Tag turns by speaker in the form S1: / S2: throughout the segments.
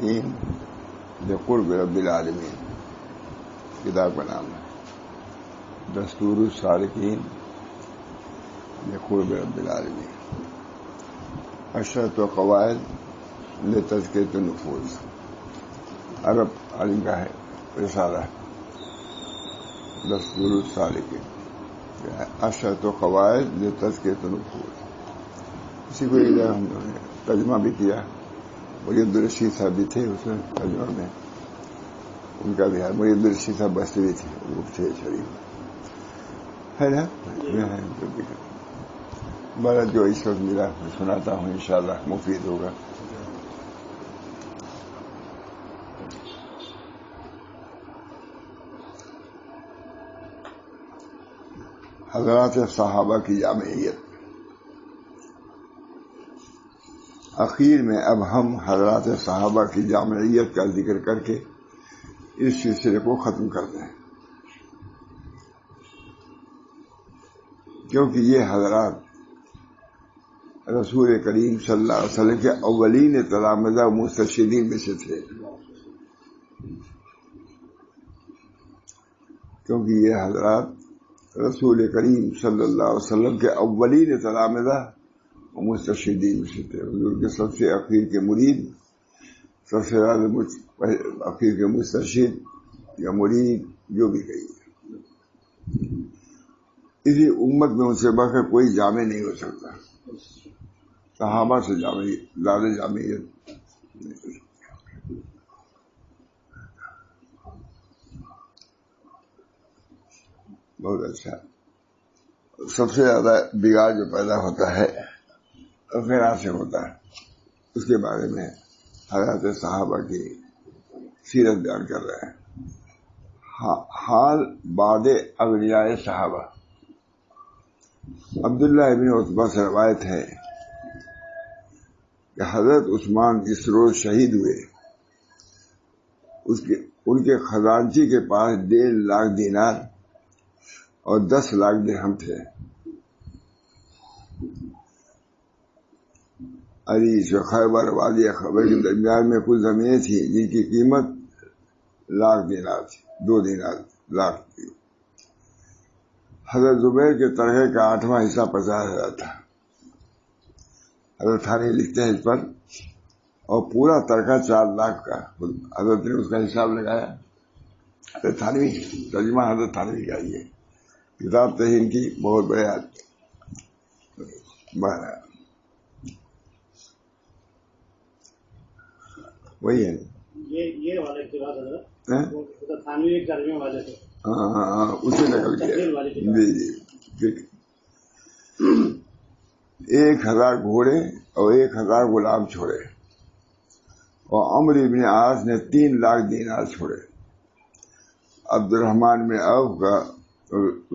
S1: السالکین بقرب رب العالمین کتاب کا نام ہے دستور السالکین بقرب رب العالمین عشرۃ قواعد لتزکیۃ النفوس عرب عالم کا ہے رسالہ دستور السالکین عشرۃ قواعد لتزکیۃ النفوس. اسی کو ہم نے ترجمہ بھی کیا. محی الدین صاحب بھی تھے اس میں ترجمہ میں, ان کا بھی ہے. محی الدین صاحب بسری تھے, وہ تھے شریف ہے نا. بڑا جو اس وقت ملا سناتا ہوں انشاءاللہ مفید ہوگا. حضرات صحابہ کی جامعیت. اخیر میں اب ہم حضرات صحابہ کی جامعیت کا ذکر کر کے اس سلسلے کو ختم کرتے ہیں, کیونکہ یہ حضرات رسول کریم صلی اللہ علیہ وسلم کے اولین تلامذہ مسترشدین میں سے تھے. کیونکہ یہ حضرات رسول کریم صلی اللہ علیہ وسلم کے اولین تلامذہ مسترشدین میں سے تھے. حضور کے سب سے اخیر کے مرید, سب سے زیادہ اخیر کے مسترشد یا مرید جو بھی کہیے. اسی امت میں ان سے بڑھ کر کوئی جامع نہیں ہو سکتا. صحابہ سے زیادہ جامعیت نہیں ہو سکتی. بہت اچھا. سب سے زیادہ بگاڑ جو پیدا ہوتا ہے غیرات سے ہوتا ہے. اس کے بارے میں حضرات صحابہ کی سیرت بیان کر رہے ہیں. حال بعد اولیاء صحابہ. عبداللہ ابن عتبہ سے روایت ہے کہ حضرت عثمان جس روز شہید ہوئے ان کے خزانچی کے پاس 1.5 لاکھ دینار اور 10 لاکھ درہم تھے. عریش و خیبر وادی خیبر کے درمیان میں کچھ زمینیں تھیں جن کی قیمت 1 لاکھ دینار تھی, 2 دینار لاکھ تھی. حضرت زبیر کے ترکے کا 8واں حصہ 50,000 تھا. حضرت تھانوی لکھتے ہیں اس پر, اور پورا ترکہ 4 لاکھ کا. حضرت نے اس کا حساب لگایا. حضرت تھانوی ترجمہ حضرت تھانوی کا یہ کتاب تھی ان کی, بہت بڑے وہی ہے
S2: یہ والے کی بات حضرت تھانوی ایک ترجمے والے تھے.
S1: ہاں اسے نکل گیا. جی 1000 گھوڑے اور 1000 غلام چھوڑے, اور عمرو بن عاص نے 3 لاکھ دینار چھوڑے. عبد الرحمن بن عوف کا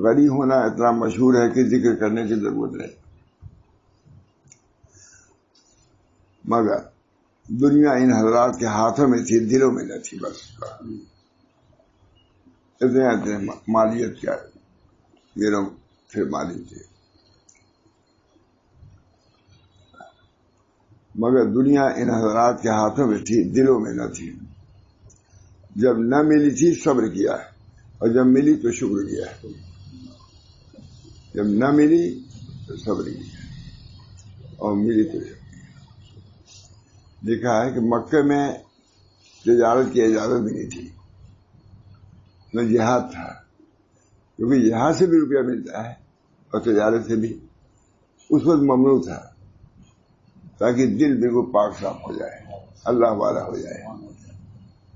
S1: غنی ہونا اتنا مشہور ہے کہ ذکر کرنے کی ضرورت نہیں. مگر دنیا ان حضرات کے ہاتھوں میں تھی, دلوں میں نہ تھی. بس اتنے مالیت کیا یہ لوگ پھر مالی تھے, مگر دنیا ان حضرات کے ہاتھوں میں تھی, دلوں میں نہ تھی. جب نہ ملی تھی صبر کیا, اور جب ملی تو شکر کیا. جب نہ ملی تو صبر کیا, اور ملی تو شکر کیا. لکھا ہے کہ مکہ میں تجارت کی اجازت بھی نہیں تھی, نہ جہاد تھا, کیونکہ جہاد سے بھی روپیہ ملتا ہے اور تجارت سے بھی. اس وقت ممنوع تھا تاکہ دل بالکل پاک صاف ہو جائے, اللہ والا ہو جائے,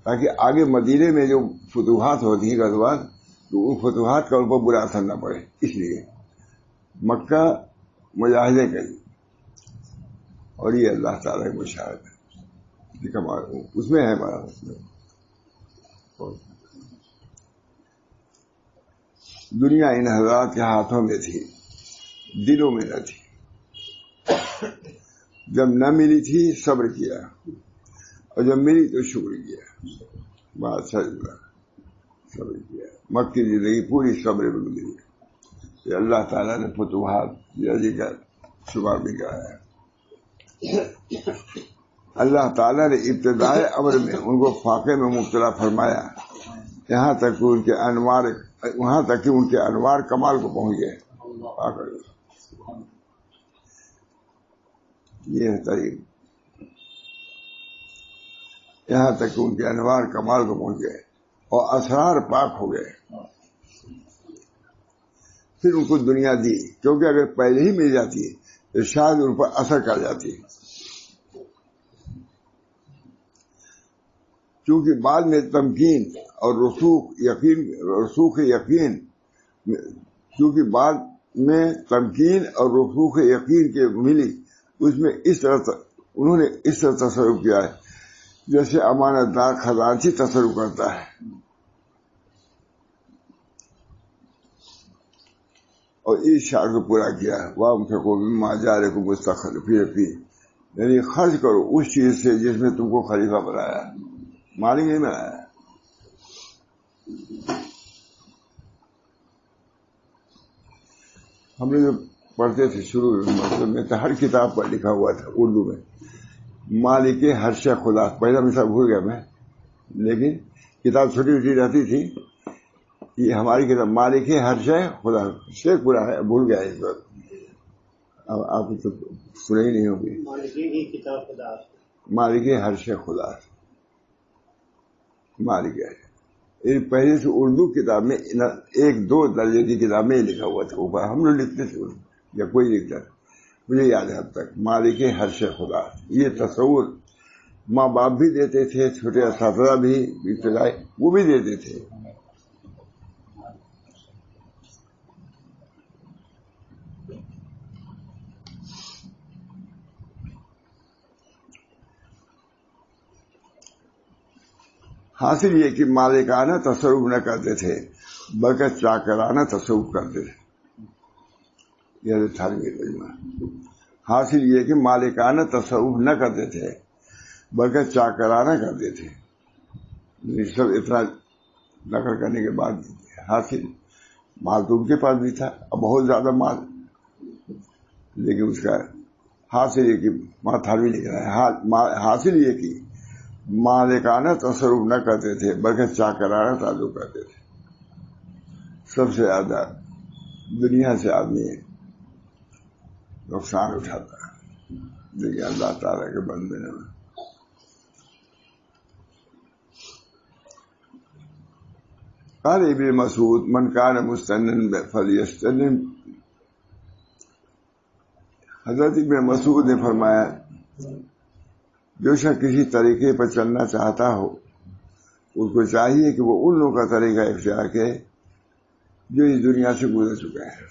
S1: تاکہ آگے مدینے میں جو فتوحات ہوتی ہیں غزوات, تو ان فتوحات کا ان پر برا اثر نہ پڑے. اس لیے مکہ مجاہدے کری, اور یہ اللہ تعالیٰ کی مشاہد ہے. اس میں ہے ہمارا, اس میں دنیا ان حضرات کے ہاتھوں میں تھی, دلوں میں نہ تھی. جب نہ ملی تھی صبر کیا, اور جب ملی تو شکر کیا. بات صبر کیا. مکی زندگی پوری صبر میں گزری. یہ اللہ تعالیٰ نے فتوحات کا شمار بھی کرایا ہے. اللہ تعالیٰ نے ابتدائے امر میں ان کو فاقے میں مبتلا فرمایا، یہاں تک کہ ان کے انوار کمال کو پہنچ گئے. یہ ہے طریق، یہاں تک کہ ان کے انوار کمال کو پہنچ گئے اور اسرار پاک ہو گئے. پھر ان کو دنیا دی، کیونکہ اگر پہلے ہی مل جاتی ہے تو شاید ان پر اثر کر جاتی ہے. چونکہ بعد میں تمکین اور رسوخ یقین چونکہ بعد میں تمکین اور رسوخ یقین کے ملی، اس میں انہوں نے اس طرح تصرف کیا ہے جیسے امانت دار خزانچی تصرف کرتا ہے. اور اس شعر کو پورا کیا ہے، وَأَنفِقُوا مِمَّا جَعَلَكُم مُسْتَخْلَفِينَ فِيهِ، یعنی خرچ کرو اس چیز سے جس میں تم کو خلیفہ بنایا، مالک نہیں بنایا. ہم نے جو پڑھتے تھے شروع میں تو ہر کتاب پر لکھا ہوا تھا اردو میں مالک ہر شے خدا. پہلا مثال بھول گیا میں، لیکن کتاب چھوٹی چھوٹی رہتی تھی. یہ ہماری کتاب مالک ہر شے خدا، شیخ پورا ہے، بھول گیا اس وقت. اب آپ تو سنے ہی نہیں ہوگی. مالک ہر شے خدا، مالک ہے. پہلے سے اردو کتاب میں 1-2 درجے کی کتاب میں لکھا ہوا تھا اوپر، ہم لوگ لکھتے تھے یا کوئی لکھتا تھا، مجھے یاد ہے اب تک. مالک ہر شے خدا، یہ تصور ماں باپ بھی دیتے تھے، چھوٹے اساتذہ بھی ابتدائی وہ بھی دیتے تھے. حاصل یہ کہ مالکانہ تصرف نہ کرتے تھے بلکہ چاکرانہ تصرف کرتے تھے. یہ حاصل یہ کہ مالکانہ تصرف نہ کرتے تھے بلکہ چاکرانہ کرتے تھے. سب اتنا نقل کرنے کے بعد حاصل مال تو ان کے پاس بھی تھا، اب بہت زیادہ مال، لیکن اس کا حاصل یہ کہ ماتھاروی لکھ رہا ہے، حاصل یہ کہ مالکانہ تصرف نہ کرتے تھے بلکہ چاکرانہ تعلق کرتے تھے. سب سے زیادہ دنیا سے آدمی نقصان اٹھاتا ہے، دیکھیے اللہ تعالیٰ کے بندے میں. قال ابن مسعود من کان مستنن فلیستنن. حضرت ابن مسعود نے فرمایا جو شخص کسی طریقے پر چلنا چاہتا ہو اس کو چاہیے کہ وہ ان لوگوں کا طریقہ اختیار کرے جو اس دنیا سے گزر چکے ہیں،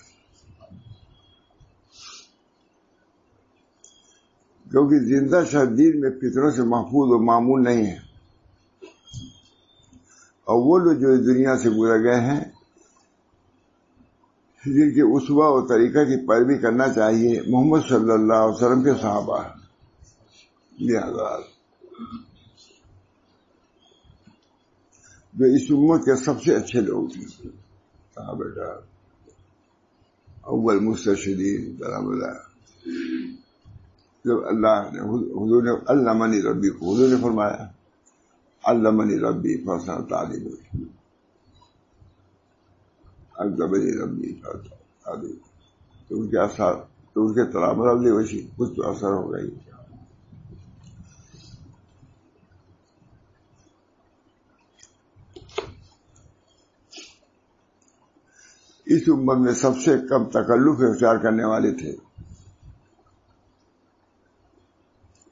S1: کیونکہ زندہ شخص دین میں فطروں سے محفوظ و معمول نہیں ہے. اور وہ لوگ جو اس دنیا سے گزر گئے ہیں جن کے اسوہ اور طریقہ کی پیروی کرنا چاہیے محمد صلی اللہ علیہ وسلم کے صحابہ، یہ حضرات جو اس امت کے سب سے اچھے لوگ تھے، صحابہ کا اول مستشہدین کرام اللہ. جب اللہ نے حضور نے علمنی ربی کو حضور نے فرمایا علمنی ربی فحسن تعلیم، علمنی ربی فحسن تعلیم، تو ان کے اثر تو ان کے تلامت علیہ وشی کچھ تو اثر ہو گئی. اس امت میں سب سے کم تکلف اختیار کرنے والے تھے.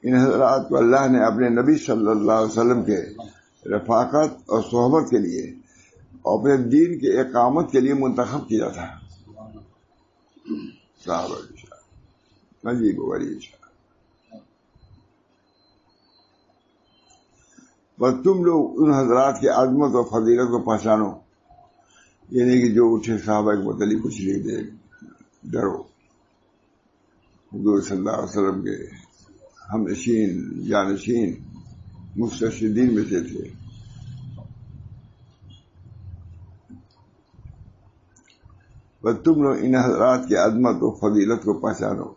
S1: ان حضرات کو اللہ نے اپنے نبی صلی اللہ علیہ وسلم کے رفاقت اور صحبت کے لیے اور اپنے دین کے اقامت کے لیے منتخب کیا تھا. صحابہ عجیب و غریب. بس تم لوگ ان حضرات کی عظمت اور فضیلت کو پہچانو، یعنی کہ جو اٹھے صحابہ کے متعلق کچھ لکھ دے، ڈرو. حضور صلی اللہ علیہ وسلم کے ہم نشین جانشین مستشہدین میں سے تھے. بس تم لوگ ان حضرات کی عظمت و فضیلت کو پہچانو،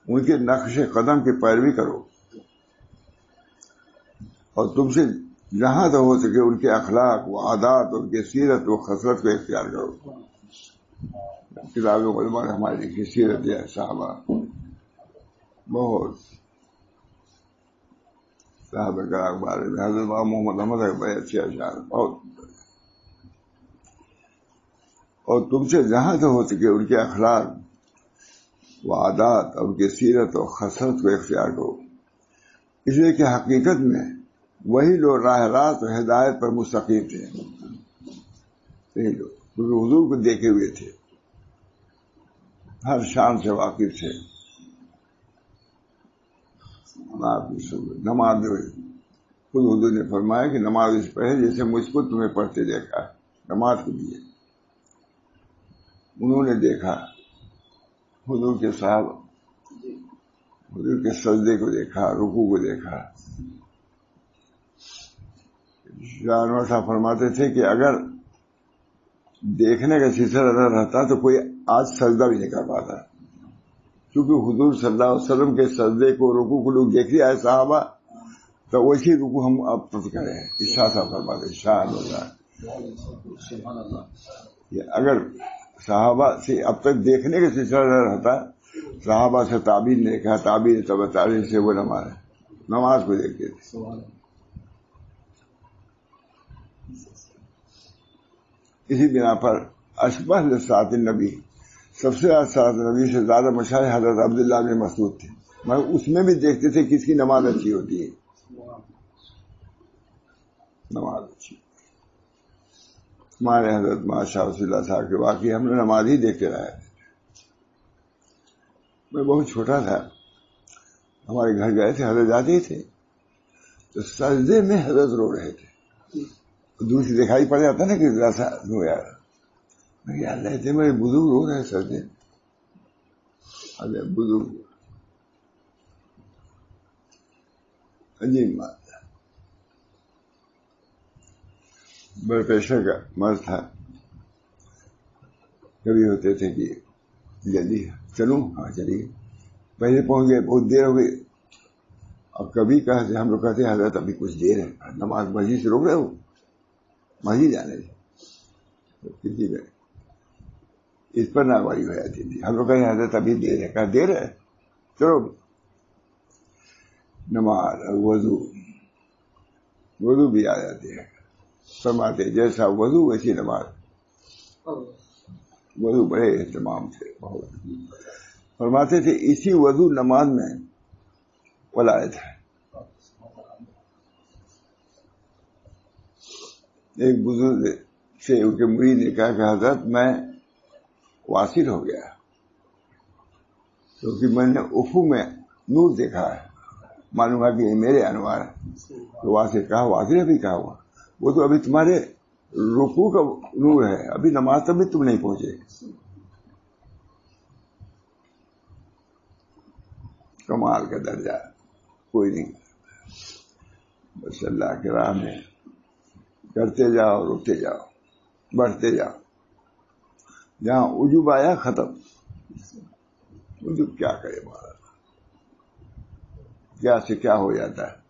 S1: ان کے نقش قدم کی پیروی کرو، اور تم سے جہاں تک ہو سکے ان کے اخلاق و عادات، ان کی سیرت و خصلت کو اختیار کرو. کتابوں علماء نے ہماری لکھی سیرت ہے صحابہ، بہت صحابہ کرام کے بارے میں حضرت محمد احمد کے بڑے اچھے اشعار. اور تم سے جہاں تک ہو سکے ان کے اخلاق و عادات اور ان کی سیرت و خصلت کو اختیار کرو، اس لیے کہ حقیقت میں وہی لوگ راہ راست و ہدایت پر مستقیم تھے. یہی لوگ کیونکہ حضور کو دیکھے ہوئے تھے، ہر شان سے واقف تھے. نماز میں خود حضور نے فرمایا کہ نماز اس پڑھے جیسے مجھ کو تمہیں پڑھتے دیکھا. نماز کو دیے انہوں نے دیکھا، حضور کے صاحب حضور کے سجدے کو دیکھا، رکوع کو دیکھا. جانور صاحب فرماتے تھے کہ اگر دیکھنے کا سلسلہ نہ رہتا تو کوئی آج سجدہ بھی نہیں کر پاتا، کیونکہ حضور صلی اللہ علیہ وسلم کے سجدے کو، رکوع کو لوگ دیکھ رہے صحابہ، تو ویسی رکوع ہم اب تک کرے ہیں. شاہ صاحب فرماتے شاہ اگر صحابہ سے اب تک دیکھنے کا سلسلہ نہ رہتا، صحابہ سے تابعین نے کہا، تابعین تبع تابعین سے وہ نماز کو دیکھتے تھے. اسی بنا پر اشبہ لساعت النبی، سب سے ساتھ نبی سے زیادہ مشاہیر حضرت عبداللہ بن مسعود تھے، مگر اس میں بھی دیکھتے تھے کس کی نماز اچھی ہوتی ہے. نماز اچھی ہمارے حضرت ماشاء رسول اللہ صاحب کے واقعی ہم نے نماز ہی دیکھتے رہے. میں بہت چھوٹا تھا، ہمارے گھر گئے تھے، حضرت جاتے تھے تو سجدے میں حضرت رو رہے تھے. دور سے دکھائی پڑ جاتا نا کہ ذرا سا رویا، میں یاد رہتے میرے بزرگ رو رہے سجدے. بزرگ عجیب بات، بڑے پیشہ کا مرض تھا. کبھی ہوتے تھے کہ جلدی چلوں، ہاں چلیے، پہلے پہنچ گئے، بہت دیر ہو گئی. اور کبھی کہتے ہم لوگ کہتے ہیں حضرت ابھی کچھ دیر ہے، نماز مسجد سے روک رہے ہو، مسجد جانے کسی میں اس پر ناگواری ہو جاتی تھی. ہم لوگ کہتے حضرت ابھی دیر ہے، کہا دیر ہے چلو. نماز وضو بھی آ جاتے ہیں، فرماتے جیسا وضو ویسی نماز. وضو بڑے اہتمام سے بہت فرماتے تھے. اسی وضو نماز میں ولایت ہے. ایک بزرگ سے ان کے مرید نے کہا کہ حضرت میں واصل ہو گیا کیونکہ میں نے افق میں نور دیکھا ہے، معلوم ہے کہ یہ میرے انوار ہے. تو واصل کہا، واصل ابھی کہا ہوا، وہ تو ابھی تمہارے رکوع کا نور ہے، ابھی نماز تک بھی تم نہیں پہنچے. کمال کا درجہ کوئی نہیں. بس اللہ کے راہ میں کرتے جاؤ، رکتے جاؤ، بڑھتے جاؤ. جہاں عجوب آیا ختم. عجوب کیا کرے مارا، کیا سے کیا ہو جاتا ہے.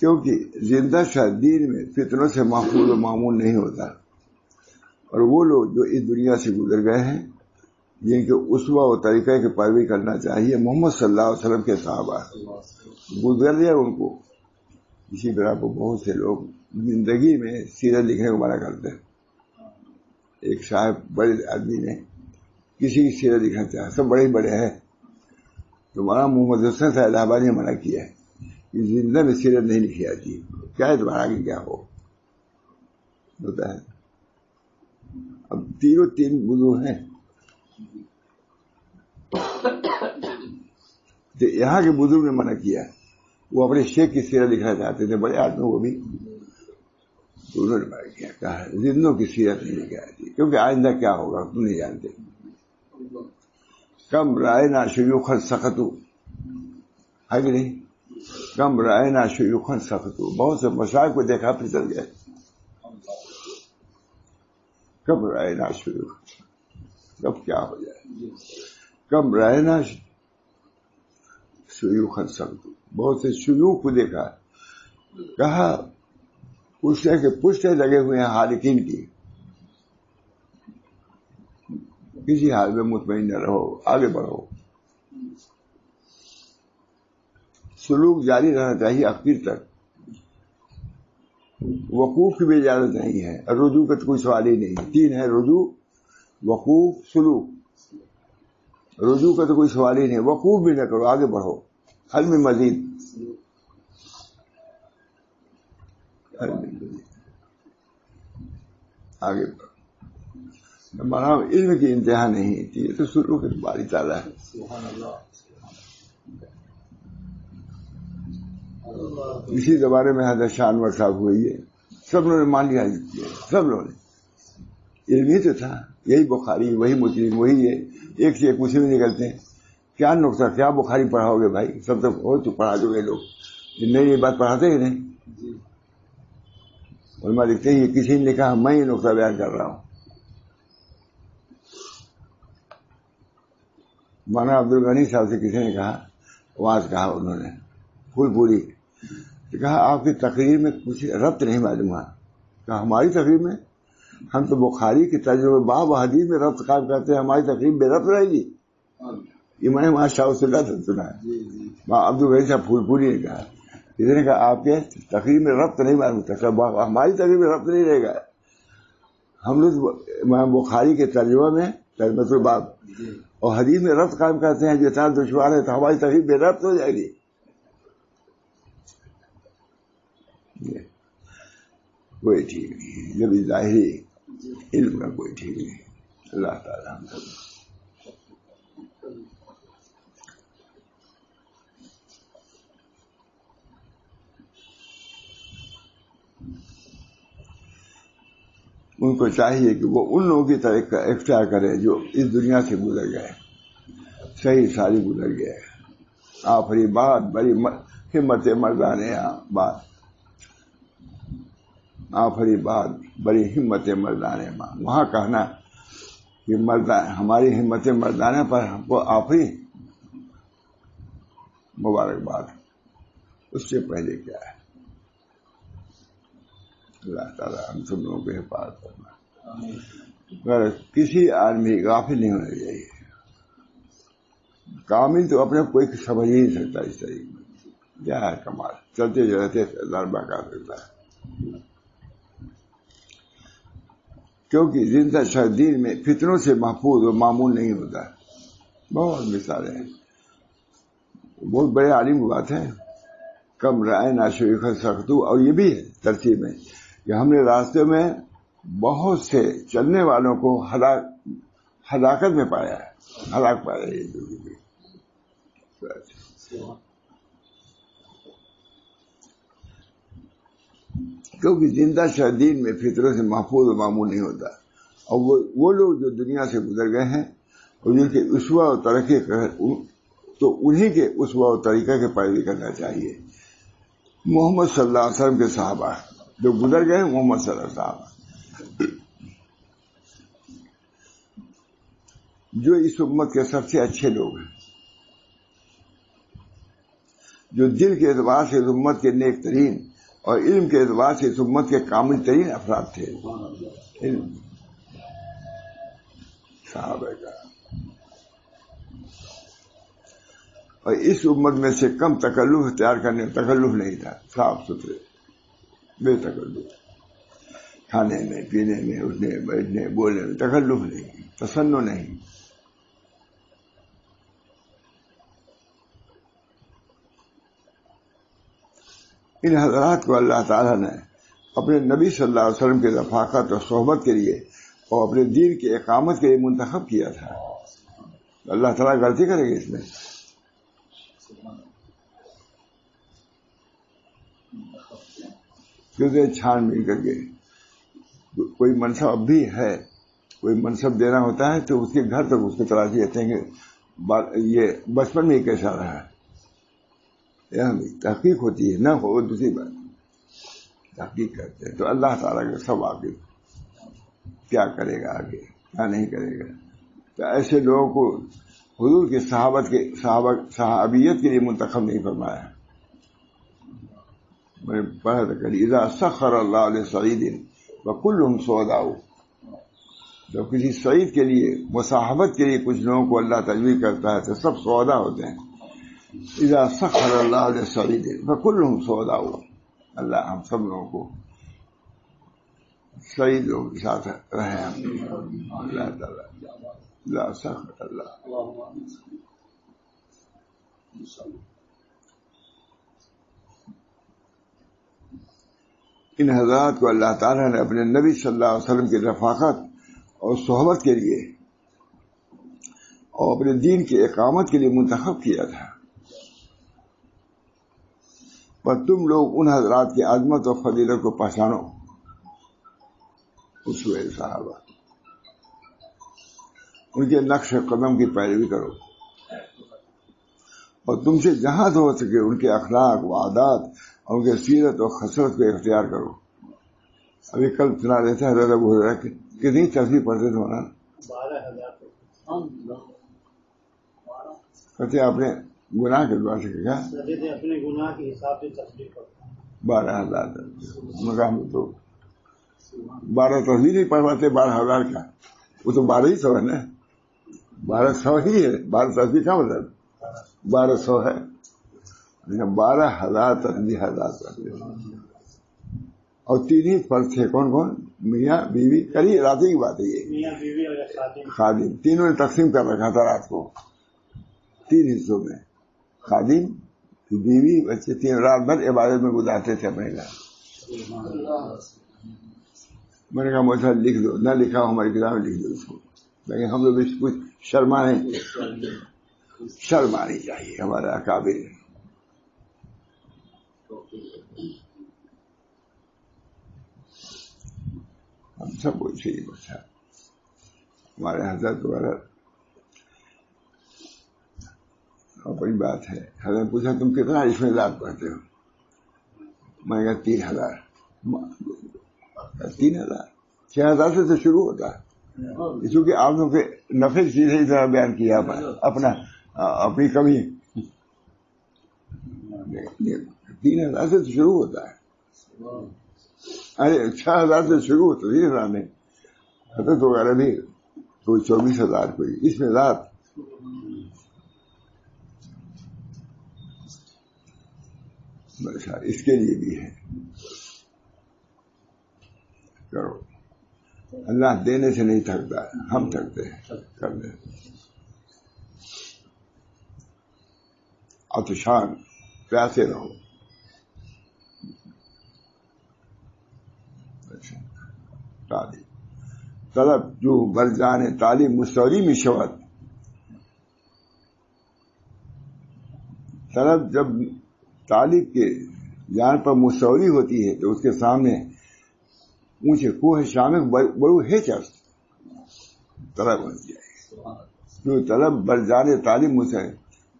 S1: کیونکہ زندہ شاہ دین میں فتنوں سے محفوظ و معمول نہیں ہوتا. اور وہ لوگ جو اس دنیا سے گزر گئے ہیں، جن کے اسوہ و طریقے کی پیروی کرنا چاہیے، محمد صلی اللہ علیہ وسلم کے صحابہ گزر گئے ان کو. اسی طرح کو بہت سے لوگ زندگی میں سیرت لکھنے کو منع کرتے ہیں. ایک صاحب بڑے آدمی نے کسی کی سیرت لکھنا چاہا، سب بڑے بڑے ہیں، تو مولانا محمد حسن صاحب الہ آبادی نے منع کیا ہے کہ زندہ میں سیرت نہیں لکھی جاتی. کیا ہے تمہارا آگے کیا ہوتا ہے. اب تین بزرگ ہیں، تو یہاں کے بزرگ نے منع کیا. وہ اپنے شیخ کی سیرت لکھنا چاہتے تھے، بڑے آدمی وہ بھی، تو انہوں نے منع کیا، کہا زندوں کی سیرت نہیں لکھی جاتی، کیونکہ آئندہ کیا ہوگا تم نہیں جانتے. کم رائنا شیوخا سختو، ہے کہ نہیں؟ کم رائنا شیوخا سختو، بہت سے مشائخ کو دیکھا پھر چل گئے. کب رائنا شیوخ، کب کیا ہو جائے. کم رائنا شیوخا سختو، بہت سے شیوخ کو دیکھا. کہا پوچھتے کہ پشتے لگے ہوئے ہیں حالقین کی، کسی حال میں مطمئن نہ رہو، آگے بڑھو. سلوک جاری رہنا چاہیے آخر تک. وقوف کی بھی اجازت نہیں ہے، رجوع کا تو کوئی سوال ہی نہیں. 3 ہے، رجوع، وقوف، سلوک. رجوع کا تو کوئی سوال ہی نہیں، وقوف بھی نہ کرو، آگے بڑھو. حل میں مزید، آگے بڑھو. ہمارا علم کی انتہا نہیں تھی، یہ تو سلوک کی باری تعالیٰ ہے. اسی زمانے میں حضرت شاہ انور صاحب ہوئی ہے، سب لوگوں نے مان لیا. سب لوگوں نے، علم ہی تو تھا. یہی بخاری، وہی مسلم، وہی ہے، ایک سے ایک مسلم نکلتے ہیں. کیا نقصان، کیا بخاری پڑھاؤ گے بھائی؟ سب تو ہو تو پڑھا دو گے لوگ. نئی یہ بات پڑھاتے ہی نہیں. علماء لکھتے ہیں یہ کسی نے لکھا، میں یہ نقطہ بیان کر رہا ہوں. مولانا عبد الغنی صاحب سے کسی نے کہا، وہاں سے کہا انہوں نے پھول پوری، کہا آپ کی تقریر میں کچھ ربط نہیں معلوم ہے. کہا ہماری تقریر میں؟ ہم تو بخاری کی ترجمہ باب حدیث میں ربط قائم کرتے ہیں، ہماری تقریر بے ربط رہے گی؟ یہ میں نے وہاں شاہ سے سنا ہے. عبد الغنی صاحب پھول پوری نے کہا، کسی نے کہا آپ کے تقریر میں ربط نہیں معلوم تھا. ہماری تقریر میں ربط نہیں رہے گا. ہم لوگ بخاری کے ترجمہ میں ترجمۃ الباب اور حدیث میں ربط قائم کرتے ہیں، جو اتنا دشوار ہے، تو ہماری تقریر بے ربط ہو جائے گی. کوئی ٹھیک نہیں، جب ظاہری علم کا کوئی ٹھیک نہیں. اللہ تعالیٰ ہم سب ان کو چاہیے کہ وہ ان لوگوں کی طرح اختیار کرے جو اس دنیا سے گزر گئے، صحیح ساری گزر گئے. آخری بات بڑی ہمت مردانہ بات، آخری بات بڑی ہمت مردانہ ماں. وہاں کہنا کہ ہماری ہمت مردانہ پر ہم کو آخری مبارکباد، اس سے پہلے کیا ہے. اللہ تعالیٰ ہم سب لوگوں کو حفاظت کرنا. اگر کسی آدمی غافل نہیں ہونا چاہیے. کامل تو اپنے کوئی سمجھ ہی نہیں سکتا. اس طریقے میں کیا ہے کمال، چلتے رہتے ضربہ کر سکتا ہے. کیونکہ زندہ شہدین میں فتنوں سے محفوظ و معمول نہیں ہوتا. بہت مثالیں ہیں. بہت بڑے عالم کی بات ہے. کم رائے ناشیخ سختو، اور یہ بھی ہے ترتیب میں کہ ہم نے راستے میں بہت سے چلنے والوں کو ہلاکت میں پایا ہے، ہلاک پایا ہے. کیونکہ زندہ شہدین میں فطروں سے محفوظ و معمول نہیں ہوتا. اور وہ لوگ جو دنیا سے گزر گئے ہیں اور جن کے اسوہ اور ترقی تو انہی کے اسوہ اور طریقہ کے پیروی کرنا چاہیے. محمد صلی اللہ علیہ وسلم کے صحابہ جو گزر گئے، محمد صلی اللہ علیہ وسلم جو اس امت کے سب سے اچھے لوگ ہیں، جو دل کے اعتبار سے اس امت کے نیک ترین اور علم کے اعتبار سے اس امت کے کامل ترین افراد تھے. علم صحابہ کا. اور اس امت میں سے کم تکلف اختیار کرنے تکلف نہیں تھا. صاف ستھرے بے تکلف، کھانے میں، پینے میں، اٹھنے بیٹھنے بولنے میں تکلف نہیں، تسنن نہیں. ان حضرات کو اللہ تعالیٰ نے اپنے نبی صلی اللہ علیہ وسلم کے رفاقت اور صحبت کے لیے اور اپنے دین کی اقامت کے لیے منتخب کیا تھا. اللہ تعالیٰ غلطی کرے گا اس میں؟ کیونکہ چھان بین کر کے کوئی منصب اب بھی ہے، کوئی منصب دینا ہوتا ہے تو اس کے گھر تک اس کو تلاشی رہتے ہیں کہ یہ بچپن میں کیسا رہا ہے، تحقیق ہوتی ہے، نہ ہو دوسری بات تحقیق کرتے ہیں تو اللہ تعالیٰ کے سب آگے کیا کرے گا، آگے کیا نہیں کرے گا. تو ایسے لوگوں کو حضور کی صحابیت کے لیے منتخب نہیں فرمایا. میں نے پڑھا تھا کہ اذا سخر اللہ علیہ سعید وکلہم سعداء، جب کسی سعید کے لیے مصاحبت کے لیے کچھ لوگوں کو اللہ تجویز کرتا ہے تو سب سعداء ہوتے ہیں. اذا سخر اللہ علیہ سعید وکلہم سعداء، اللہ ہم سب لوگوں کو سعید لوگوں کے ساتھ رہے. اللہ تعالیٰ اذا سخر اللہ. ان حضرات کو اللہ تعالیٰ نے اپنے نبی صلی اللہ علیہ وسلم کی رفاقت اور صحبت کے لیے اور اپنے دین کی اقامت کے لیے منتخب کیا تھا. پر تم لوگ ان حضرات کی عظمت اور فضیلت کو پہچانو، اسوہ صحابہ، ان کے نقش قدم کی پیروی کرو، اور تم سے جہاں ہو سکے ان کے اخلاق و عادات اور ان کے سیرت اور خصلت کو اختیار کرو. ابھی کل سنا رہے تھے حضرت ابو ہریرہ کتنی تصویر پڑھتے تھے ہونا،
S2: 12,000
S1: کہتے اپنے گناہ کے دعا سے کیا
S2: اپنے گناہ کے حساب سے تصویر پڑھتے
S1: 12,000 مقام تو 12 تصویر نہیں پڑھ پاتے 12,000 کا، وہ تو 1200 ہے نا، 1200 ہی ہے. 12 تصویر کا مطلب 1200 ہے، 12,000 تصویر اور 3 ہی فرد تھے. کون کون؟ میاں بیوی. کری رات کی بات ہے یہ،
S2: میاں بیوی اور
S1: خادم. تینوں نے تقسیم کر رکھا تھا رات کو 3 حصوں میں، خادم بیوی بچے. 3 رات بھر عبادت میں گزارتے تھے اپنے گھر. میں نے کہا مجھے لکھ دو، نہ لکھا ہماری کتاب میں لکھ دو اس کو، لیکن ہم لوگ اس کو شرم آنی چاہیے. ہمارا اکابر ہم سب کو چاہیے. بچہ ہمارے حضرت وغیرہ بڑی بات ہے. حضرت پوچھا تم کتنا اس میں ذات پڑھتے ہو؟ میں نے کہا 3,000. 3,000 6,000 سے تو شروع ہوتا ہے، کیونکہ آپ لوگوں کے نفع چیزیں اس طرح بیان کیا اپنی کمی. 3,000 سے تو شروع ہوتا ہے. ارے 6,000 سے شروع ہوتا ہے 3,000 میں. حضرت وغیرہ بھی کوئی 24,000 کوئی اس میں ذات. اس کے لیے بھی ہے کرو. اللہ دینے سے نہیں تھکتا، ہم تھکتے ہیں کرنے. عطشان پیاسے رہو. تعلیم طلب جو بر جانے تعلیم مستوری میں شوت. طلب جب طالب کے جان پر مستوری ہوتی ہے تو اس کے سامنے اونچے کوہ شامل بڑو ہے چرس طلب بن جائے. جو طلب بر جانے تعلیم مستوری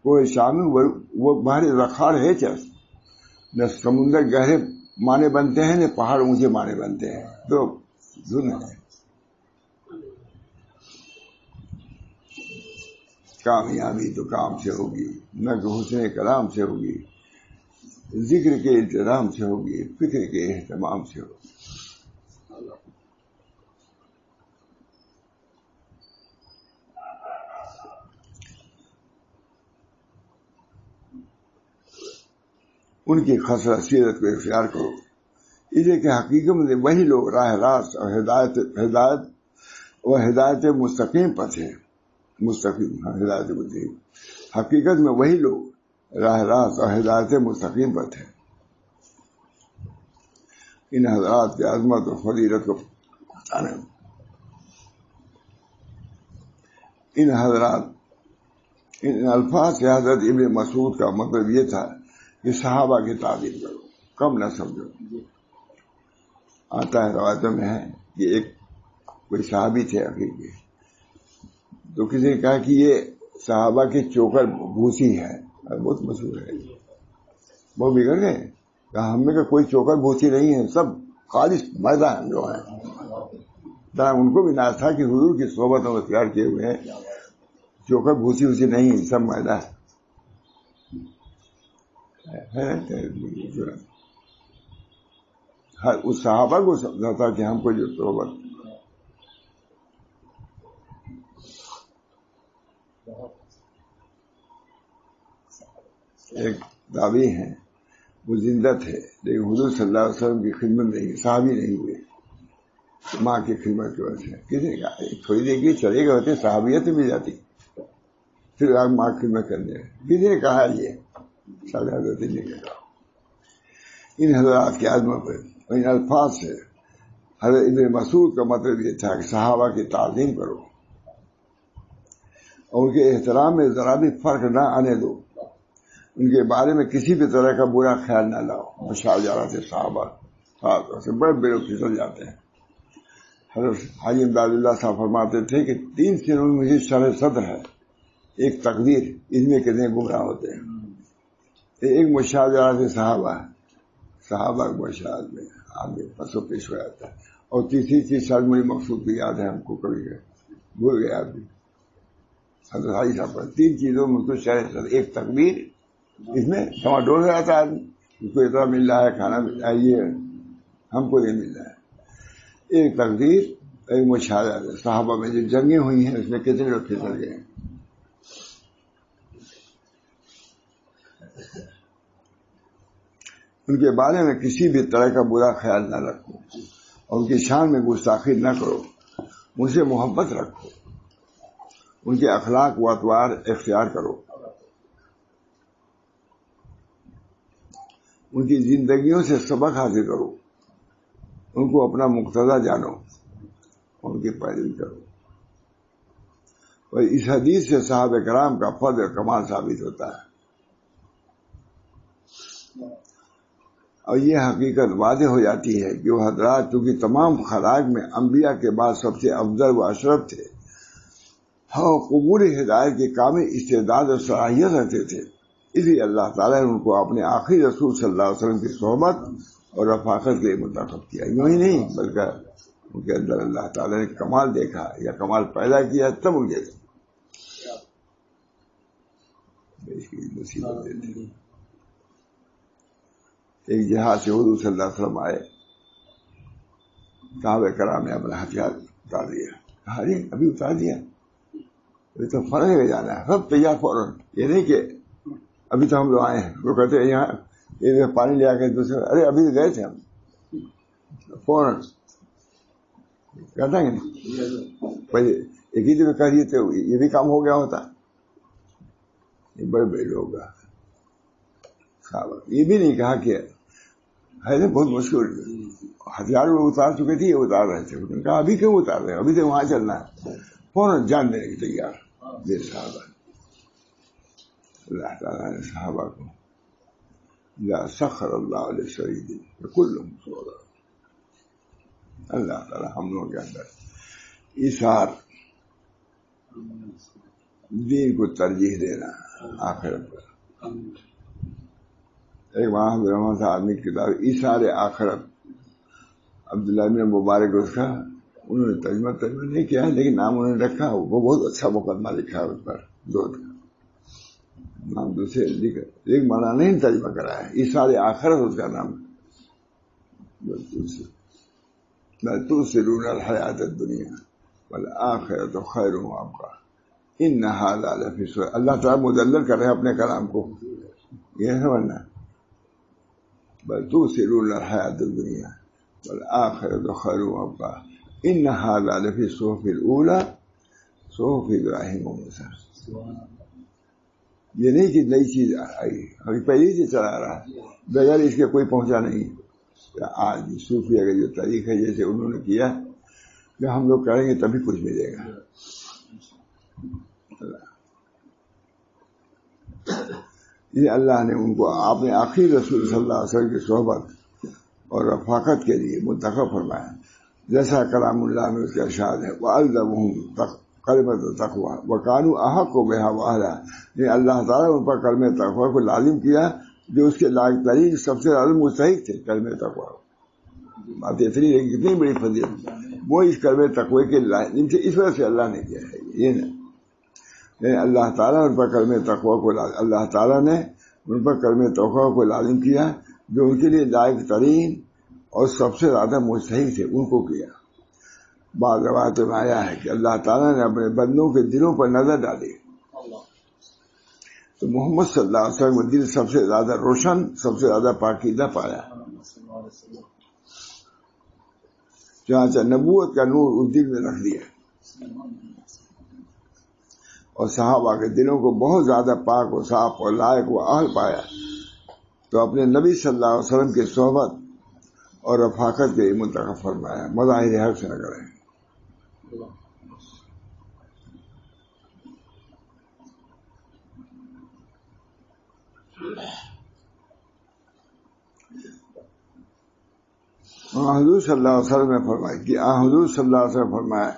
S1: کوہ شامل وہ بحر رخار ہے چرس. نہ سمندر گہرے مانے بنتے ہیں نہ پہاڑ اونچے مانے بنتے ہیں. تو ظلم ہے. کامیابی تو کام سے ہوگی، نہ کہ حسن کلام سے ہوگی، ذکر کے التزام سے ہوگی، فکر کے اہتمام سے ہوگی. ان کی خصلت سیرت کو اختیار کرو. اسے کہ حقیقت میں وہی لوگ راہ راست اور ہدایت مستقیم پر تھے. مستقیم ہدایت مستقیم، حقیقت میں وہی لوگ راہ راست اور ہدایت مستقیم پر تھے. ان حضرات کی عظمت اور فضیلت کو پہچانے. ان الفاظ سے حضرت ابن مسعود کا مطلب یہ تھا کہ صحابہ کی تعظیم کرو، کم نہ سمجھو. آتا ہے روایتوں میں ہے کہ ایک کوئی صحابی تھے حقیقی، تو کسی نے کہا کہ یہ صحابہ کی چوکر بھوسی ہے، بہت مشہور ہے، وہ بگڑ گئے، کہا ہم میں کا کوئی چوکر بھوسی نہیں ہے، سب خالص میدان جو ہے. ان کو بھی ناز تھا کہ حضور کی صحبت میں اختیار کیے ہوئے ہیں، چوکر بھوسی اسی نہیں ہے، سب میدان ہر اس صحابہ کو سمجھاتا کہ ہم کو جو صحبت ایک دعوی ہیں، وہ زندہ تھے لیکن حضور صلی اللہ علیہ وسلم کی خدمت نہیں، صحابی نہیں ہوئے، ماں کی خدمت کی وجہ سے. کسی نے کہا تھوڑی دیر کے چلے گئے ہوتے صحابیت مل جاتی، پھر آپ ماں کی خدمت کرنے. کسی نے کہا یہ سارے حضرت نے کہا. ان حضرات کی عظمت پر ان الفاظ سے حضرت ابن مسعود کا مطلب یہ تھا کہ صحابہ کی تعظیم کرو اور ان کے احترام میں ذرا بھی فرق نہ آنے دو، ان کے بارے میں کسی بھی طرح کا برا خیال نہ لاؤ. مشاجرات صحابہ خاص طور سے بڑے بے روک پھسل جاتے ہیں. حضرت حاجی امداد اللہ صاحب فرماتے تھے کہ 3 چیزوں میں مجھے شرح صدر ہے. ایک تقدیر، اس میں کتنے گمراہ ہوتے ہیں. ایک مشاجرات صحابہ مشاہد میں آگے پسو پیش ہو جاتا ہے. اور تیسری چیز شاید مجھے مقصود کی یاد ہے، ہم کو کبھی بھول گیا آدمی. حضرت حاجی صاحب پر 3 چیزوں میں تو شرح صدر. ایک تقدیر، اس میں سما ڈول ہو جاتا ہے آدمی، اس کو اتنا مل رہا ہے، کھانا مل رہا ہے، یہ ہم کو نہیں مل رہا ہے. ایک تقدیر، ایک مشاہدہ. صحابہ میں جو جنگیں ہوئی ہیں اس میں کتنے لوگ پھسل گئے ہیں. ان کے بارے میں کسی بھی طرح کا برا خیال نہ رکھو اور ان کی شان میں گستاخی نہ کرو. ان سے محبت رکھو، ان کے اخلاق و اطوار اختیار کرو، ان کی زندگیوں سے سبق حاصل کرو، ان کو اپنا مقتدی جانو، ان کی پیروی کرو. اور اس حدیث سے صحابہ کرام کا فضل و کمال ثابت ہوتا ہے. اور یہ حقیقت واضح ہو جاتی ہے کہ وہ حضرات چونکہ تمام خلائق میں انبیاء کے بعد سب سے افضل و اشرف تھے، اور قبول ہدایت کے کامل استعداد اور صلاحیت رکھتے تھے، اس لیے اللہ تعالیٰ نے ان کو اپنے آخری رسول صلی اللہ علیہ وسلم کی صحبت اور رفاقت کے لیے منتخب کیا. یوں ہی نہیں بلکہ ان کے اندر اللہ تعالیٰ نے کمال دیکھا یا کمال پیدا کیا، تب ان کے اس کی مصیبت دیتے. ایک جہاز سے حضور صلی اللہ علیہ وسلم آئے، صحابہ کرام نے اپنا ہتھیار اتار دیا. کہا جی ابھی اتار دیا، ابھی تو فرض ہے جانا ہے، سب تیار فوراً. یہ نہیں کہ ابھی تو ہم لوگ آئے ہیں. وہ کہتے ہیں یہاں یہ پانی لے آ کے دوسرے، ارے ابھی گئے تھے ہم، فوراً کہتا ہے نہیں. پہلے ایک ہی دن کہہ دیے تھے یہ بھی کام ہو گیا ہوتا. یہ بڑے بڑے لوگ یہ بھی نہیں کہا کہ ہے بہت مشکل، ہتھیار وہ اتار چکے تھے، یہ اتار رہے تھے. انہوں نے کہا ابھی کیوں اتار رہے ہیں، ابھی تو وہاں چلنا ہے. فوراً جان دینے کی تیار یہ صحابہ. اللہ تعالیٰ نے صحابہ کو یا سخر اللہ علیہ شہید کل مسورہ. اللہ تعالیٰ ہم لوگوں کے اندر ایثار، دین کو ترجیح دینا آخرت پر. ایک وہاں تھا آدمی کی کتاب ایثار آخرت، عبداللہ بن مبارک اس کا، انہوں نے ترجمہ نہیں کیا ہے لیکن نام انہوں نے رکھا. وہ بہت اچھا مقدمہ لکھا ہے اس پر، دودھ کا نام دوسرے لکھا، ایک مانا نہیں ترجمہ کرا ہے. ایثار آخرت اس کا نام. تؤثرون الحیات الدنیا والآخرۃ خیر وابقیٰ ان ھذا لفی الصحف. اللہ تعالیٰ مدلل کر رہے ہیں اپنے کلام کو، یہ سمجھنا. بل تؤثرون الحیات الدنیا والآخرۃ خیر وابقیٰ ان ھذا لفی الصحف الاولیٰ صحف ابراہیم و موسیٰ. یہ نہیں کہ نئی چیز آئی، ابھی پہلی چیز چلا رہا ہے، بغیر اس کے کوئی پہنچا نہیں. آج صوفی اگر جو طریق ہے جیسے انہوں نے کیا، جب ہم لوگ کریں گے تبھی کچھ ملے گا. یہ اللہ نے ان کو اپنے آخری رسول صلی اللہ علیہ وسلم کی صحبت اور رفاقت کے لیے منتخب فرمایا. جیسا کلام اللہ میں اس کا ارشاد ہے وَأَلْزَمَهُمْ کلمۃ تقوی وکانوا احق بها واہلا، یہ اللہ تعالیٰ ان پر کلمہ تقوی کو لازم کیا جو اس کے لائق ترین سب سے زیادہ مستحق تھے کلمہ تقوی. بات اتنی ہے کتنی بڑی فضیلت وہ اس کلمہ تقوی کے لائق، اس وجہ سے اللہ نے کیا ہے یہ نہیں. اللہ تعالیٰ ان پر کلمہ تقوی کو اللہ تعالیٰ نے ان پر کلمہ تقوی کو لازم کیا جو ان کے لیے لائق ترین اور سب سے زیادہ مستحق تھے ان کو کیا. بعض روایتوں میں آیا ہے کہ اللہ تعالیٰ نے اپنے بندوں کے دلوں پر نظر ڈالی تو محمد صلی اللہ علیہ وسلم کا دل سب سے زیادہ روشن، سب سے زیادہ پاکیزہ پایا. چنانچہ نبوت کا نور اس دل میں رکھ دیا اور صحابہ کے دلوں کو بہت زیادہ پاک و صاف اور لائق و اہل پایا تو اپنے نبی صلی اللہ علیہ وسلم کی صحبت اور رفاقت کے منتخب فرمایا. مظاہر حق سے نہ کریں. حضور صلی اللہ علیہ وسلم نے فرمایا کہ حضور صلی اللہ علیہ وسلم فرمایا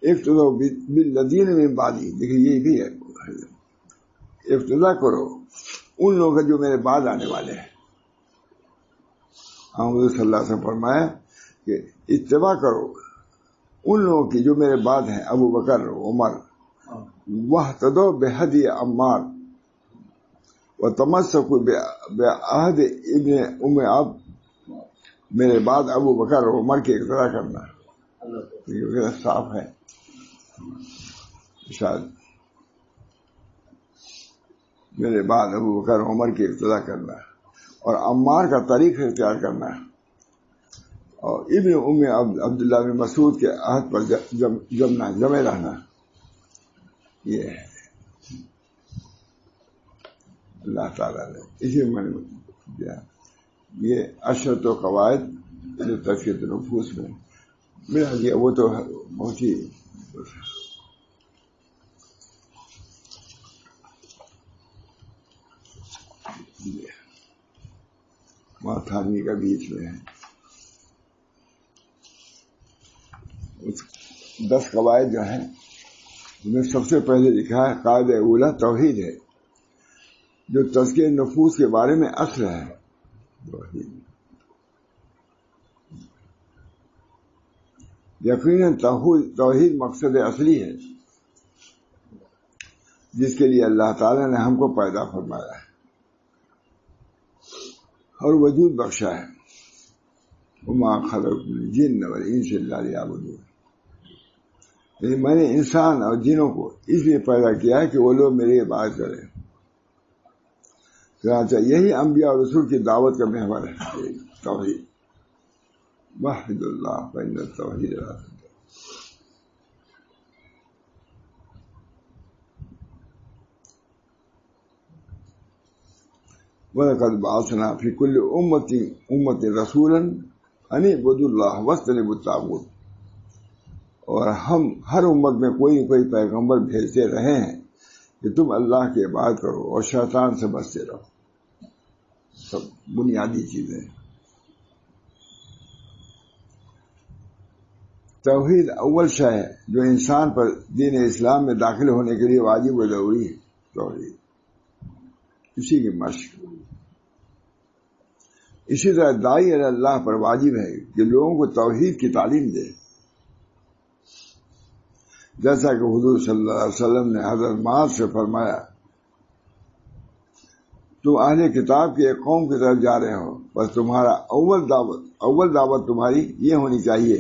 S1: ابتداء بالذین من بعدی، دیکھیے یہ بھی ہے ابتدا کرو ان لوگوں کا جو میرے بعد آنے والے ہیں. حضور صلی اللہ علیہ وسلم فرمایا کہ اتباع کرو ان لوگوں کی جو میرے بعد ہیں، ابو بکر، عمر، واہتدوا بہدی عمار وتمسکوا بعہد ابن ام عبد. میرے بعد ابو بکر اور عمر کی اقتدا کرنا صاف ہے شاید. میرے بعد ابو بکر اور عمر کی اقتدا کرنا اور عمار کا طریق اختیار کرنا اور ابن ام عبداللہ بن مسعود کے عہد پر جمے رہنا. یہ ہے اللہ تعالیٰ نے اسی میں نے دیا. یہ عشرت و قواعد جو تزکیۃ النفوس میں ملا دیا وہ تو بہت ہی ماتھانی کا بیچ میں ہے. 10 قواعد جو ہیں ان میں سب سے پہلے لکھا ہے قاعدہ اولا توحید ہے جو تزکیہ نفوس کے بارے میں اصل ہے. یقیناً توحید مقصد اصلی ہے جس کے لیے اللہ تعالی نے ہم کو پیدا فرمایا ہے اور وجود بخشا ہے. وما خلقت الجن والانس الا ليعبدون. میں نے انسان اور جنوں کو اس لیے پیدا کیا ہے کہ وہ لوگ میری عبادت کریں. چنانچہ یہی انبیاء اور رسول کی دعوت کا محور ہے توحید. وحد اللہ فإن التوحید لا تنفع. وَلَقَدْ بَعَثْنَا فِي كُلِّ أُمَّةٍ رَسُولًا أَنِ اعْبُدُوا اللَّهَ وَاجْتَنِبُوا الطَّاغُوتَ. اور ہم ہر امت میں کوئی نہ کوئی پیغمبر بھیجتے رہے ہیں کہ تم اللہ کی عبادت کرو اور شیطان سے بچتے رہو. سب بنیادی چیزیں. توحید اول شے ہے جو انسان پر دین اسلام میں داخل ہونے کے لیے واجب و ضروری ہے. توحید اسی کی مشق. اسی طرح داعی اللہ پر واجب ہے کہ لوگوں کو توحید کی تعلیم دے، جیسا کہ حضور صلی اللہ علیہ وسلم نے حضرت معاذ سے فرمایا تم اہل کتاب کی ایک قوم کی طرف جا رہے ہو، بس تمہارا اول دعوت تمہاری یہ ہونی چاہیے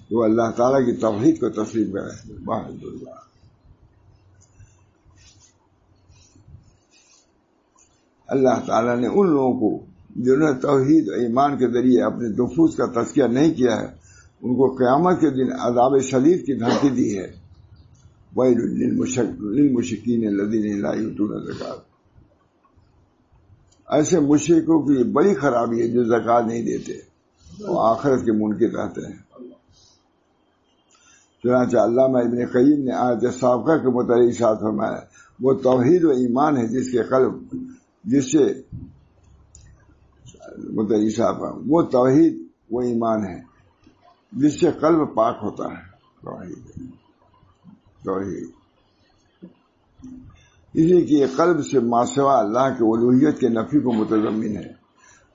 S1: کہ وہ اللہ تعالیٰ کی توحید کو تسلیم کرے. واحد اللہ. اللہ تعالیٰ نے ان لوگوں کو جنہوں نے توحید و ایمان کے ذریعے اپنے نفوس کا تزکیہ نہیں کیا ہے ان کو قیامت کے دن عذاب شدید کی دھمکی دی ہے. وَيْلٌ لِّلْمُشْرِكِينَ الَّذِينَ لَا يُؤْتُونَ الزَّكَاةَ. ایسے مشرکوں کی بڑی خرابی ہے جو زکات نہیں دیتے اور آخرت کے منکر رہتے ہیں. چنانچہ علامہ ابن قیم نے آیت سابقہ کے متعلق ارشاد فرمایا وہ توحید و ایمان ہے وہ توحید وہ ایمان ہے جس سے قلب پاک ہوتا ہے. توحید، اس لیے کہ یہ قلب سے ماسوا اللہ کی الوہیت کے نفی کو متضمن ہے،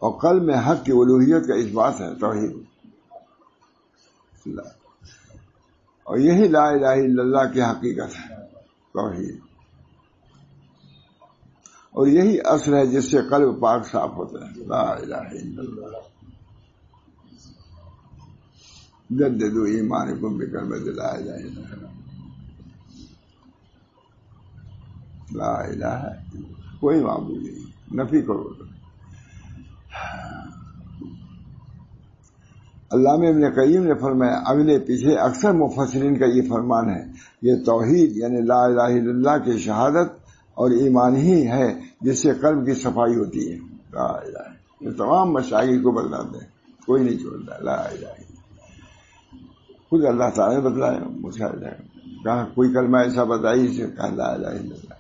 S1: اور قلب میں حق کی الوہیت کا اثبات ہے توحید، اور یہی لا الہ الا اللہ کی حقیقت ہے توحید، اور یہی اصل ہے جس سے قلب پاک صاف ہوتا ہے. لا الہ الا اللہ جددوا ایمانکم بکلمۃ لا الہ الا اللہ. لا الہ الا اللہ، کوئی معبود نہیں، نفی کرو. علامہ ابن قیم نے فرمایا اگلے پیچھے اکثر مفسرین کا یہ فرمان ہے، یہ توحید یعنی لا الہ الا اللہ کی شہادت اور ایمان ہی ہے جس سے قلب کی صفائی ہوتی ہے. لا الہ، یہ تمام مشاغل کو بتلاتے ہیں، کوئی نہیں چھوڑتا. لا الہ، خود اللہ تعالیٰ نے بتلایا، مجھے کہاں کوئی کلمہ ایسا بتائی اسے کہا لا الہ الا اللہ.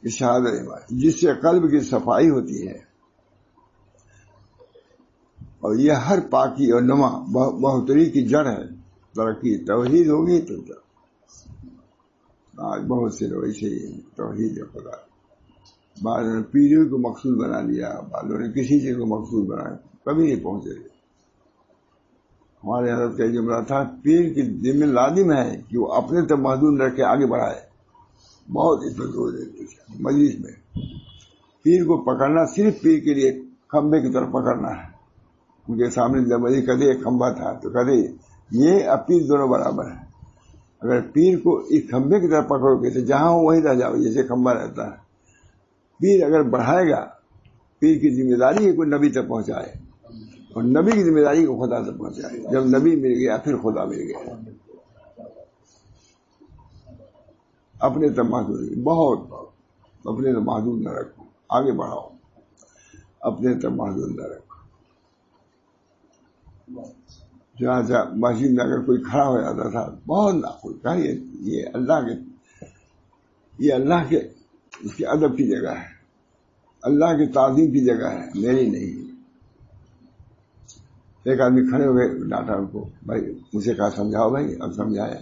S1: شہادت ایمان جس سے قلب کی صفائی ہوتی ہے، اور یہ ہر پاکی اور نما بہتری کی جڑ ہے. ترقی توحید ہوگی تو آج بہت سے لوگ ایسے ہی توحید خدا، بعضوں نے پیروں کو مقصود بنا لیا، بعضوں نے کسی چیز کو مقصود بنایا، کبھی نہیں پہنچے. ہمارے حضرت کا جملہ تھا، پیر کی ذمہ لازم ہے کہ وہ اپنے تک محدود رکھ کے آگے بڑھائے. بہت اس پر زور دیتے تھے مجلس میں. پیر کو پکڑنا صرف پیر کے لیے کھمبے کی طرف پکڑنا ہے. ان کے سامنے جب مجھے کدے ایک کھمبا تھا تو کدے یہ اب پیر دونوں برابر ہیں. اگر پیر کو اس کھمبے کی طرف پکڑو گے تو جہاں ہو وہیں رہ جاؤ، جیسے کھمبا رہتا ہے. پیر اگر بڑھائے گا، پیر کی ذمہ داری ہے کوئی نبی تک پہنچائے، اور نبی کی ذمہ داری کو خدا تک پہنچائے. جب نبی مل گیا پھر خدا مل گیا. اپنے تک محدود بہت اپنے تک محدود نہ رکھو، آگے بڑھاؤ. اپنے تک محدود نہ رکھو. جہاں مسجد میں اگر کوئی کھڑا ہو جاتا تھا بہت ناخوش کہا یہ اللہ کے اس کے ادب کی جگہ ہے، اللہ کی تعظیم کی جگہ ہے، میری نہیں. ایک آدمی کھڑے ہو گئے، ڈانٹا ان کو، بھائی مجھے کہا سمجھاؤ. بھائی اب سمجھایا.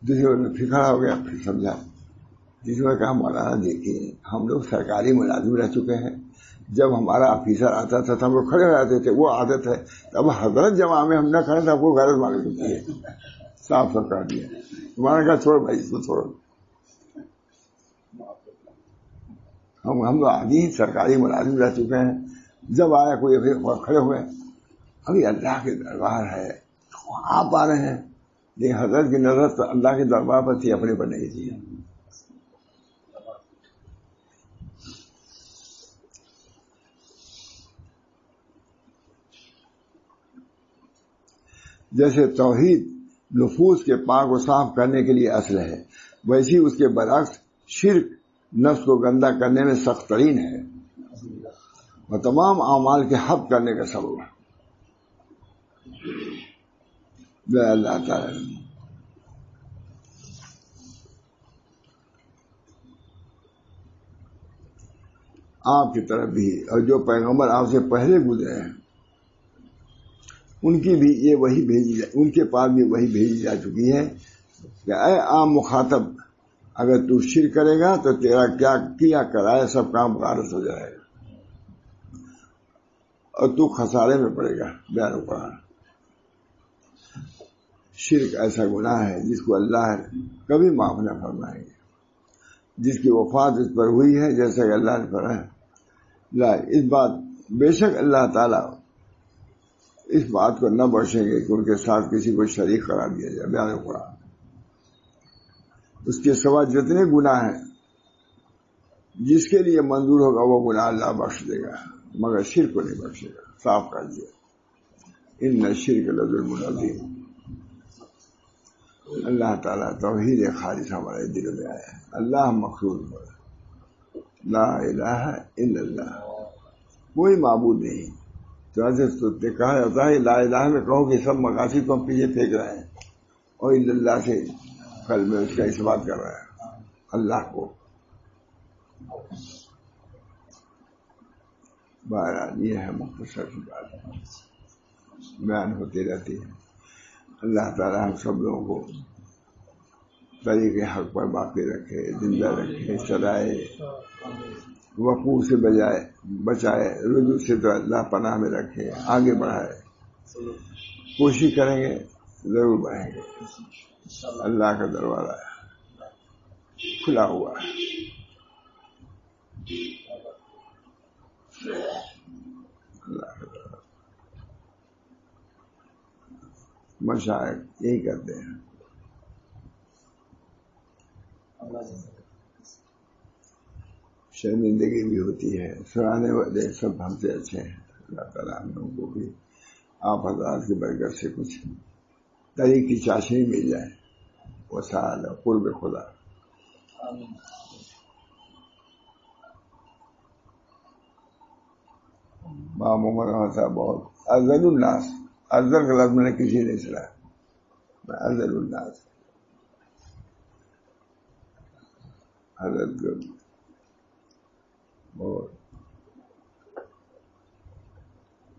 S1: دوسرے نے پھر کھڑا ہو گیا، پھر سمجھا. جس نے کہا مولانا دیکھیے ہم لوگ سرکاری ملازم رہ چکے ہیں، جب ہمارا آفیسر آتا تھا تو ہم لوگ کھڑے ہو جاتے تھے، وہ عادت ہے. اب حضرت جمع میں ہم نہ کھڑے تھے، وہ غیرت معلوم ہوتی ہے. صاف صاف کر دیا. تمہارا کہا چھوڑ بھائی اس کو چھوڑو. ہم لوگ آدمی سرکاری ملازم رہ چکے ہیں، جب آیا کوئی کھڑے ہوئے. ابھی اللہ کے دربار ہے، آپ آ رہے ہیں. لیکن حضرت کی نظر تو اللہ کے دربار پر تھی، اپنے پر نہیں تھی. جیسے توحید نفوس کے پاک و صاف کرنے کے لیے اصل ہے، ویسی اس کے برعکس شرک نفس کو گندا کرنے میں سخت ترین ہے اور تمام اعمال کے حق کرنے کا سبب ہے. اللہ تعالی آپ کی طرف بھی اور جو پیغمبر آپ سے پہلے گزرے ہیں ان کی بھی یہ وہی ان کے پاس بھی وہی بھیجی جا چکی ہے کہ اے عام مخاطب، اگر تو شرک کرے گا تو تیرا کیا کیا کرائے سب کام غارت ہو جائے گا اور تو خسارے میں پڑے گا. بیان قرآن. شرک ایسا گناہ ہے جس کو اللہ کبھی معاف نہ فرمائیں گے، جس کی وفات اس پر ہوئی ہے جیسا کہ اللہ نے فرمایا. اس بات بے شک اللہ تعالیٰ اس بات کو نہ بخشیں گے کہ ان کے ساتھ کسی کو شریک قرار دیا جائے. بیان قرآن. اس کے سوا جتنے گناہ ہیں جس کے لیے منظور ہوگا وہ گناہ اللہ بخش دے گا، مگر شرک کو نہیں بخشے گا. صاف کر دیا. ان الشرک لظلم عظیم. اللہ تعالیٰ توحید خالص ہمارے دل میں آیا ہے. اللہ مقصود ہو، لا الہ الا اللہ، کوئی معبود نہیں. تو ایسے کہا جاتا ہے لا الہ میں کہو کہ سب مقاصد کو ہم پیچھے پھینک رہے ہیں اور الا اللہ سے کل میں اس کا اثبات کر رہا ہے اللہ کو. بہرحال یہ ہے مختصر سی بات. بیان ہوتی رہتی ہے. اللہ تعالیٰ ہم سب لوگوں کو طریق حق پر باقی رکھے، زندہ رکھے، چلائے، وقوع سے بچائے، رجوع سے تو اللہ پناہ میں رکھے، آگے بڑھائے. کوشش کریں گے ضرور بڑھیں گے. اللہ کا دروازہ کھلا ہوا ہے. اللہ کا دروازہ مشائخ یہی کرتے ہیں. شرمندگی بھی ہوتی ہے، سنانے والے سب ہم سے اچھے ہیں. اللہ تعالیٰ ہم لوگوں کو بھی آپ حضرات کی برکت سے کچھ طریق کی چاشنی مل جائے. وسائل قرب خدا. ماں محمد صاحب بہت افضل الناس، افضل کا لفظ میں نے کسی نے سنا، افضل الناس حضرت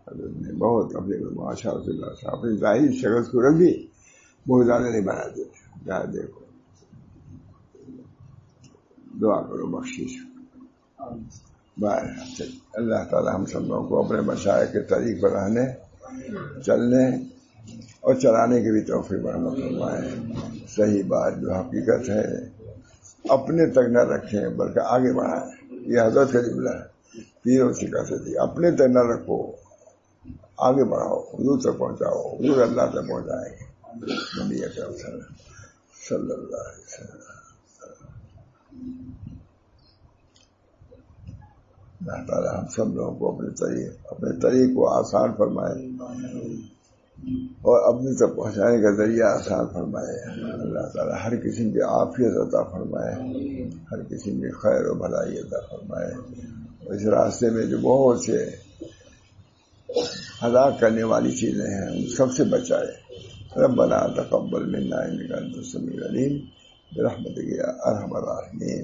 S1: حضرت نے بہت اپنے ماشاء اللہ صاحب اپنی ظاہری شکل صورت بھی بہت زیادہ نہیں بناتے تھے. جہاں دیکھو دعا کرو بخشش. اللہ تعالیٰ ہم سب لوگوں کو اپنے مشائخ کے طریق پر رہنے، چلنے اور چلانے کی بھی توفیق رحمت فرمائے. صحیح بات جو حقیقت ہے اپنے تک نہ رکھیں بلکہ آگے بڑھائیں. یہ حضرت کا جملہ ہے، پیروں سے کہتے تھے اپنے تک نہ رکھو، آگے بڑھاؤ، حضور تک پہنچاؤ، حضور اللہ تک پہنچائیں گے. نبی اکرم صلی اللہ علیہ وسلم. اللہ تعالیٰ ہم سب لوگوں کو اپنے طریق کو آسان فرمائے اور اپنی تک پہنچانے کا ذریعہ آسان فرمائے. اللہ تعالیٰ ہر قسم کی عافیت عطا فرمائے، ہر قسم کی خیر و بھلائی عطا فرمائے. اس راستے میں جو بہت سے ہلاک کرنے والی چیزیں ہیں ان سب سے بچائے. ربنا تقبل منا انك انت السميع العليم برحمتك يا ارحم الراحمين.